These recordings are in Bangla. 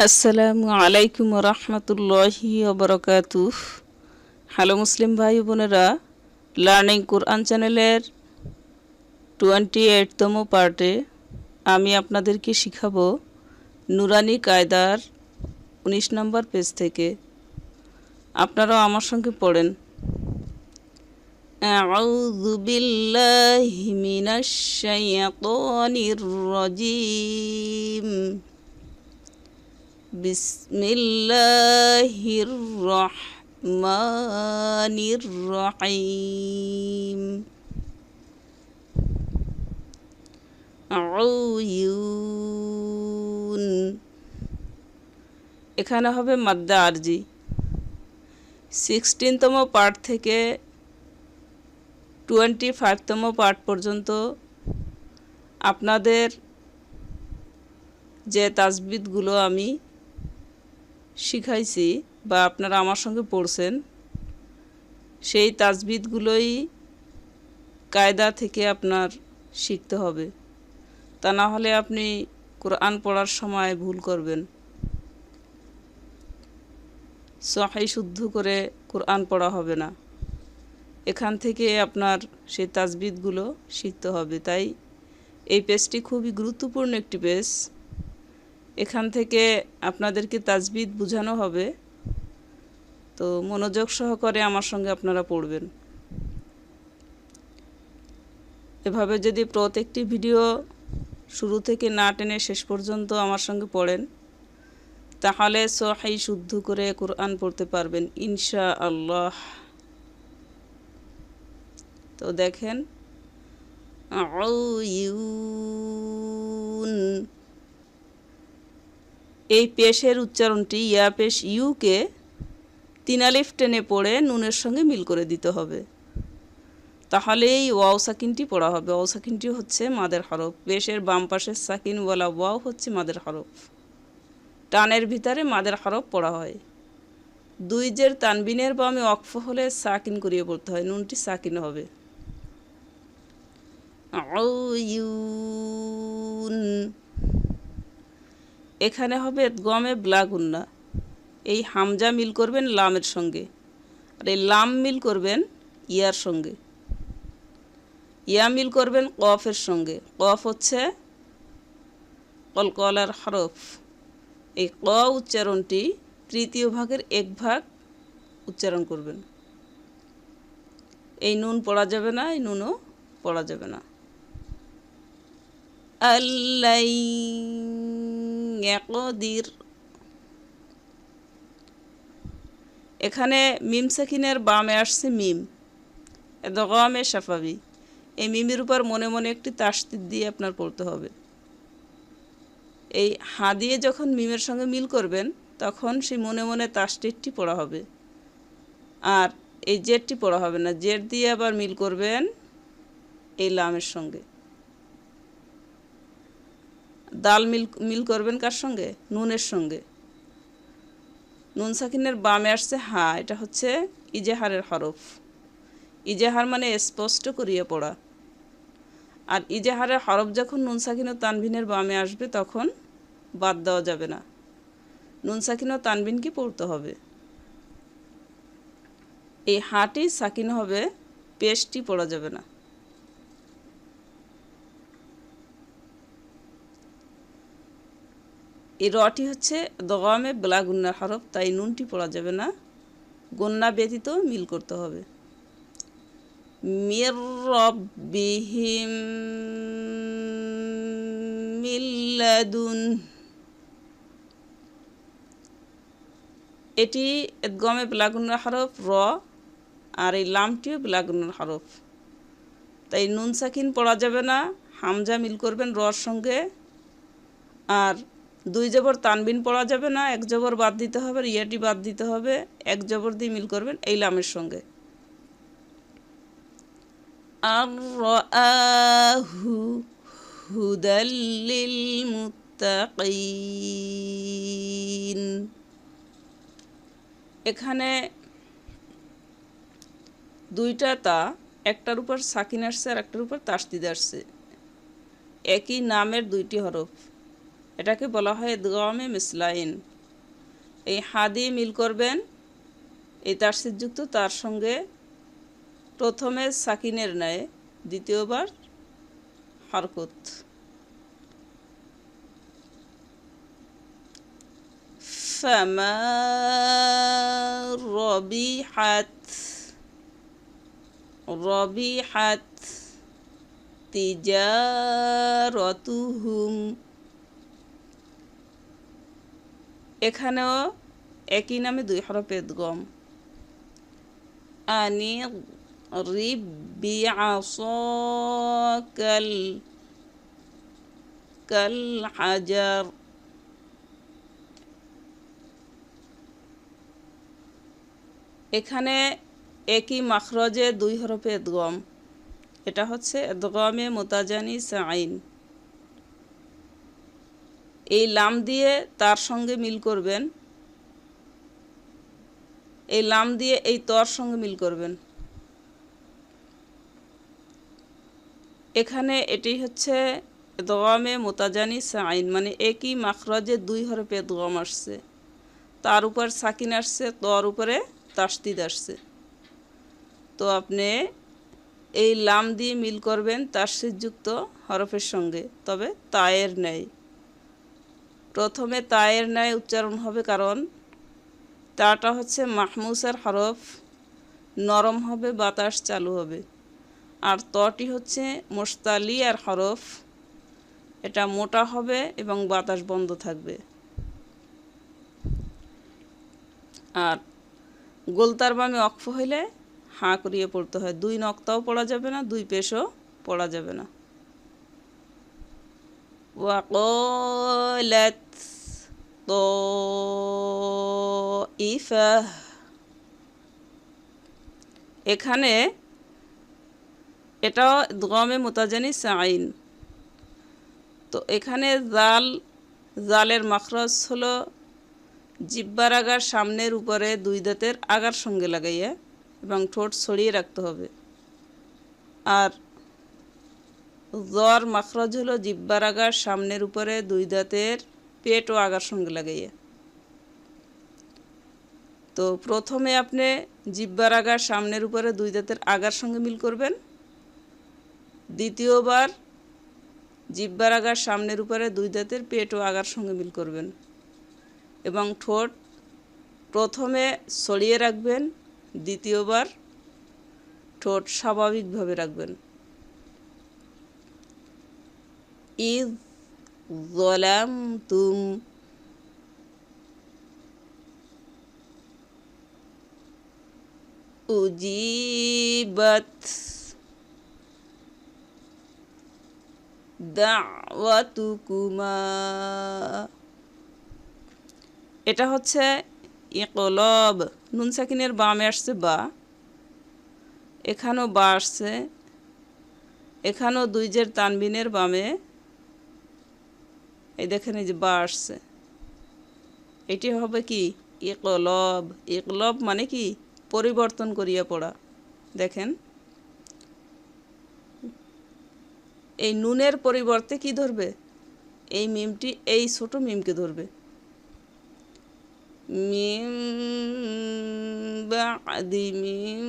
আসসালামু আলাইকুম রহমতুল্লাহি ওবরাকাতুহ। হ্যালো মুসলিম ভাই বোনেরা, লার্নিং কোরআন চ্যানেলের 28তম পার্টে আমি আপনাদেরকে শিখাবো নুরানি কায়দার 19 নম্বর পেজ থেকে। আপনারাও আমার সঙ্গে পড়েন। আউযু বিল্লাহি মিনাশ শাইতানির রাজিম। বিসমিল্লাহির রহমানির রহিম। আউয়ুন, এখানে হবে মাদ্দা আরজি। 16তম পার্ট থেকে 25তম পার্ট পর্যন্ত আপনাদের যে তাজবিদগুলো আমি শিখাইছি বা আপনারা আমার সঙ্গে পড়ছেন, সেই তাজবিদগুলোই কায়দা থেকে আপনার শিখতে হবে। তা না হলে আপনি কোরআন পড়ার সময় ভুল করবেন। সহি শুদ্ধ করে কোরআন পড়া হবে না। এখান থেকে আপনার সেই তাজবিদগুলো শিখতে হবে। তাই এই পেজটি খুবই গুরুত্বপূর্ণ একটি পেজ। এখান থেকে আপনাদেরকে তাজবিদ বোঝানো হবে, তো মনোযোগ সহকারে আমার সঙ্গে আপনারা পড়বেন। এভাবে যদি প্রত্যেকটি ভিডিও শুরু থেকে না টেনে শেষ পর্যন্ত আমার সঙ্গে পড়েন, তাহলে সহি শুদ্ধ করে কোরআন পড়তে পারবেন ইনশাআল্লাহ। তো দেখেন, আউয়ুন, এই পেশের উচ্চারণটি ইয়া পেশ ইউকে 3 আলিফ টেনে পড়ে নুনের সঙ্গে মিল করে দিতে হবে, তাহলে এই ওয়াও সাকিনটি পড়া হবে। ওয়াও সাকিনটি হচ্ছে মাদের হরফ। পেশের বাম পাশের সাকিন বলা ওয়াও হচ্ছে মাদের হরফ। টানের ভিতরে মাদের হরফ পড়া হয়। 2 জের তানবিনের বামে ওয়াকফ হলে সাকিন করিয়ে পড়তে হয়, নুনটি সাকিন হবে। আউয়ুন, এখানে হবে গমে ব্লাগুন্না। এই হামজা মিল করবেন লামের সঙ্গে, আর এই লাম মিল করবেন ইয়ার সঙ্গে। ইয়া মিল করবেন কফের সঙ্গে। কফ হচ্ছে কলকলার হরফ। এই ক উচ্চারণটি তৃতীয় ভাগের 1 ভাগ উচ্চারণ করবেন। এই নুন পড়া যাবে না, এই নুনও পড়া যাবে না। আল্লাইয়াকদির, এখানে মিম সাকিনের বামে আসছে মিম, দগামে শাফাবি। এই মিমের উপর মনে মনে একটি তাসদিদ দিয়ে আপনার পড়তে হবে। এই হা দিয়ে যখন মিমের সঙ্গে মিল করবেন, তখন সেই মনে মনে তাসদিদটি পড়া হবে, আর এই জেরটি পড়া হবে না। জের দিয়ে আবার মিল করবেন এই লামের সঙ্গে। দাল মিল করবেন কার সঙ্গে? নুনের সঙ্গে। নুন সাকিনের বামে আসছে হা, এটা হচ্ছে ইজেহারের হরফ। ইজেহার মানে স্পষ্ট করিয়ে পড়া। আর ইজেহারের হরফ যখন নুন সাকিন ও তানবিনের বামে আসবে, তখন বাদ দেওয়া যাবে না, নুন সাকিন ও তানবিনকে পড়তে হবে। এই হাটি সাকিন হবে, পেশটি পড়া যাবে না। এই রটি হচ্ছে দগামে ব্লা গুন্নার হরফ, তাই নুনটি পড়া যাবে না, গুন্না ব্যতীত মিল করতে হবে। মির রব্বিহিম মিল্লাদুন, এটি গমে ব্লা গুন্নার হরফ র, আর এই লামটিও ব্লা গুন্নার হরফ, তাই নুন সাকিন পড়া যাবে না। হামজা মিল করবেন রর সঙ্গে, আর 2 জবর তানবিন পড়া যাবে না, 1 জবর বাদ দিতে হবে, ইয়াটি বাদ দিতে হবে, 1 জবর দিয়ে মিল করবেন এই লামের সঙ্গে। আর-রাআহু হুদাল্লিল মুত্তাকিন, এখানে 2টা তা, একটার উপর সাকিন আসছে আর একটার উপর তাসদিদ আসছে। একই নামের 2টি হরফ, এটাকে বলা হয় ইদগামে মিসলাইন। এই হা দিয়ে মিল করবেন এই তাসদীদযুক্ত তার সঙ্গে প্রথমে সাকিনের ন্যায়, দ্বিতীয়বার হরকত। ফামা রবিহাত তিজারতুহুম। এখানেও একই নামে 2 হরফ ইদগাম। আনি রিব বিআসাকাল কাল হাজার। এখানে একই মাখরজে 2 হরফে ইদগাম। এটা হচ্ছে ইদগামে মুতাজানিস আইন। এই লাম দিয়ে তার সঙ্গে মিল করবেন, এই লাম দিয়ে এই তর সঙ্গে মিল করবেন। এখানে এটি হচ্ছে ইদগামে মুতাজানিস আইন, মানে একই মাখরজে 2 হরফে ইদগাম আসছে, তার উপর সাকিন আসছে, তর উপরে তাসদিদ আসছে। তো আপনি এই লাম দিয়ে মিল করবেন তাসদীদযুক্ত হরফের সঙ্গে, তবে তায়ের ন্যায়। প্রথমে তায়ের ন্যায় উচ্চারণ হবে, কারণ তাটা হচ্ছে মাহমুসার হরফ, নরম হবে, বাতাস চালু হবে। আর তটি হচ্ছে মুস্তালি আর হরফ, এটা মোটা হবে এবং বাতাস বন্ধ থাকবে। আর গোলতার বামে অক্ফ হইলে হাঁ করিয়ে পড়তে হয়। 2 নক্তাও পড়া যাবে না, 2 পেশও পড়া যাবে না। ওয়াকালাত তাইফা। এখানে এটাও ইদগামে মুতাজানিস আইন। তো এখানে জালের মাখরজ হলো জিহ্বার আগার সামনের উপরে 2 দাঁতের আগার সঙ্গে লাগাইয়া এবং ঠোঁট ছড়িয়ে রাখতে হবে। আর জর মাখরজ হলো জিহ্বার আগার সামনের উপরে 2 দাঁতের পেট ও আগার সঙ্গে লাগাইয়া। তো প্রথমে আপনি জিহ্বার আগার সামনের উপরে 2 দাঁতের আগার সঙ্গে মিল করবেন, দ্বিতীয়বার জিহ্বার আগার সামনের উপরে 2 দাঁতের পেট ও আগার সঙ্গে মিল করবেন এবং ঠোঁট প্রথমে ছড়িয়ে রাখবেন, দ্বিতীয়বার ঠোঁট স্বাভাবিকভাবে রাখবেন। ইয যালামতুম, উজিবাত দাওয়াতুকুমা। এটা হচ্ছে ইকলব, নুন সাকিনের বামে আসছে বা, এখানেও বা আসছে, এখানেও 2 জের তানবিনের বামে এই দেখেন এই যে বা আসছে। এটি হবে কি ইকলব। ইকলব মানে কি পরিবর্তন করিয়া পড়া। দেখেন এই নুনের পরিবর্তে কি ধরবে, এই মিমটি এই ছোট মিমকে ধরবে। মিম বাদি মিম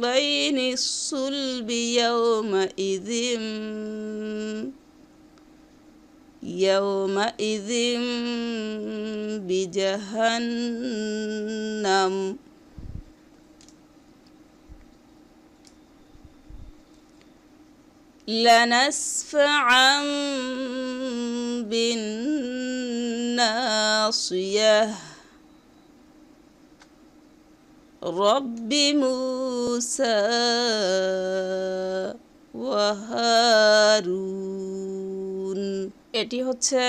বাইনি সুলবি ইয়াউমাইযিম বিজাহান্নাম। লানাসফা'আন বিন্নাসিয়াহ রব্বি মূসা ওয়া হারুন। এটি হচ্ছে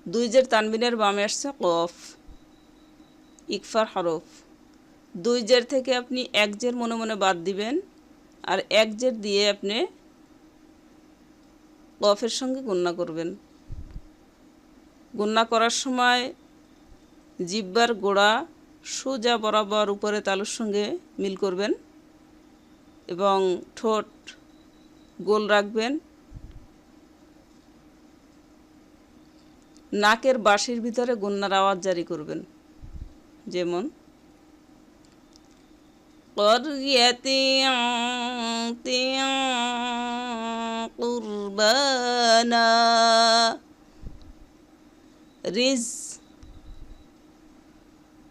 2 জের তানবিনের বামে আসছে কফ, ইকফার হরফ। 2 জের থেকে আপনি 1 জের মনে মনে বাদ দিবেন, আর 1 জের দিয়ে আপনি কফের সঙ্গে গুণনা করবেন। গুণনা করার সময় জিহ্বার গোড়া সোজা বরাবর উপরে তালুর সঙ্গে মিল করবেন এবং ঠোঁট গোল রাখবেন নাকের বাঁশির ভিতরে গুন্নার আওয়াজ জারি করবেন। যেমন কুরবানা, রিজ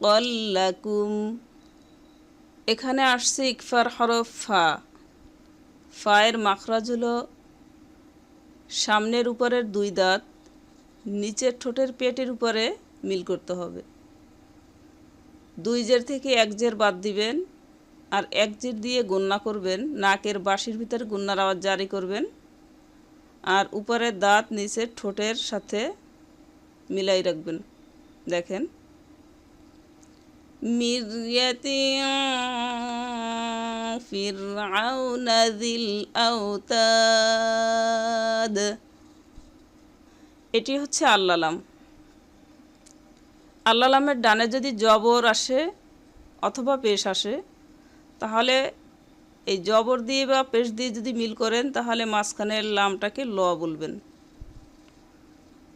কল্লাকুম। এখানে আসছে ইকফার হরফ ফা। ফায়ের মাখরাজ হলো সামনের উপরের দুই দাঁত নিচের ঠোঁটের পেটের উপরে মিল করতে হবে। দুই জের থেকে এক জের বাদ দিবেন আর এক জের দিয়ে গুন্না করবেন। নাকের বাঁশির ভিতরে গুন্নার আওয়াজ জারি করবেন আর উপরের দাঁত নিচের ঠোঁটের সাথে মিলাই রাখবেন। দেখেন মিরয়াতিন ফিরআউনা যিল আওতাদ। এটি হচ্ছে আল্লালাম। আল্লালামের ডানে যদি জবর আসে অথবা পেশ আসে তাহলে এই জবর দিয়ে বা পেশ দিয়ে যদি মিল করেন তাহলে মাঝখানের লামটাকে ল বলবেন,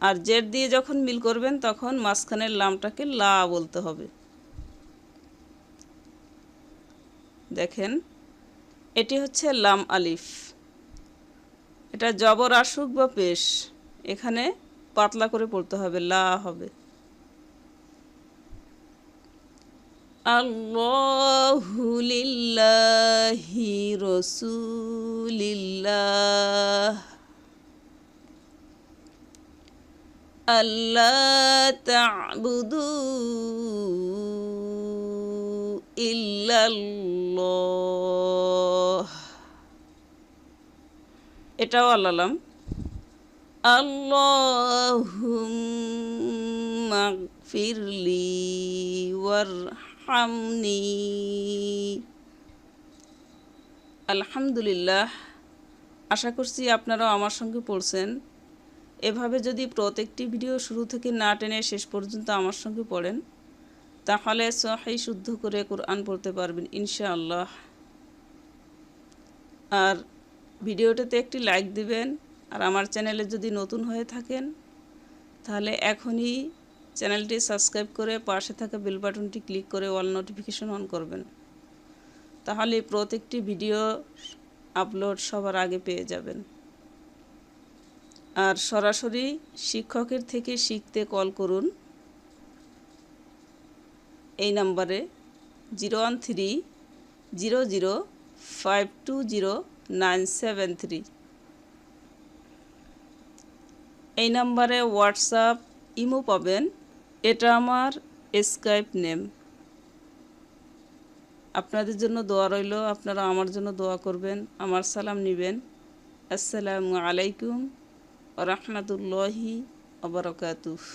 আর জের দিয়ে যখন মিল করবেন তখন মাঝখানের লামটাকে লা বলতে হবে। দেখেন এটি হচ্ছে লাম আলিফ। এটা জবর আসুক বা পেশ এখানে পাতলা করে পড়তে হবে, লা হবে। আল্লাহু লিল্লাহি রাসূলিল্লাহ আল্লা তা'বুদু ইল্লাল্লাহ। এটাও আল্লালাম। আল্লাহুম্মা গফিরলি ওয়ারহামনি। আলহামদুলিল্লাহ। আশা করছি আপনারাও আমার সঙ্গে পড়ছেন। এভাবে যদি প্রত্যেকটি ভিডিও শুরু থেকে না টেনে শেষ পর্যন্ত আমার সঙ্গে পড়েন তাহলে সহিহ শুদ্ধ করে কোরআন পড়তে পারবেন ইনশাআল্লাহ। আর ভিডিওটাতে একটি লাইক দিবেন। আর আমার চ্যানেলে যদি নতুন হয়ে থাকেন তাহলে এখনই চ্যানেলটি সাবস্ক্রাইব করে পাশে থাকা বেল বাটনটি ক্লিক করে অল নোটিফিকেশন অন করবেন। তাহলে প্রত্যেকটি ভিডিও আপলোড সবার আগে পেয়ে যাবেন। আর সরাসরি শিক্ষকের থেকে শিখতে কল করুন এই নাম্বারে 01300520973। এই নাম্বারে হোয়াটসঅ্যাপ ইমো পাবেন। এটা আমার স্কাইপ নেম। আপনাদের জন্য দোয়া রইল, আপনারা আমার জন্য দোয়া করবেন, আমার সালাম নেবেন। আসসালামু আলাইকুম ওয়া রাহমাতুল্লাহি ওয়া বারাকাতুহু।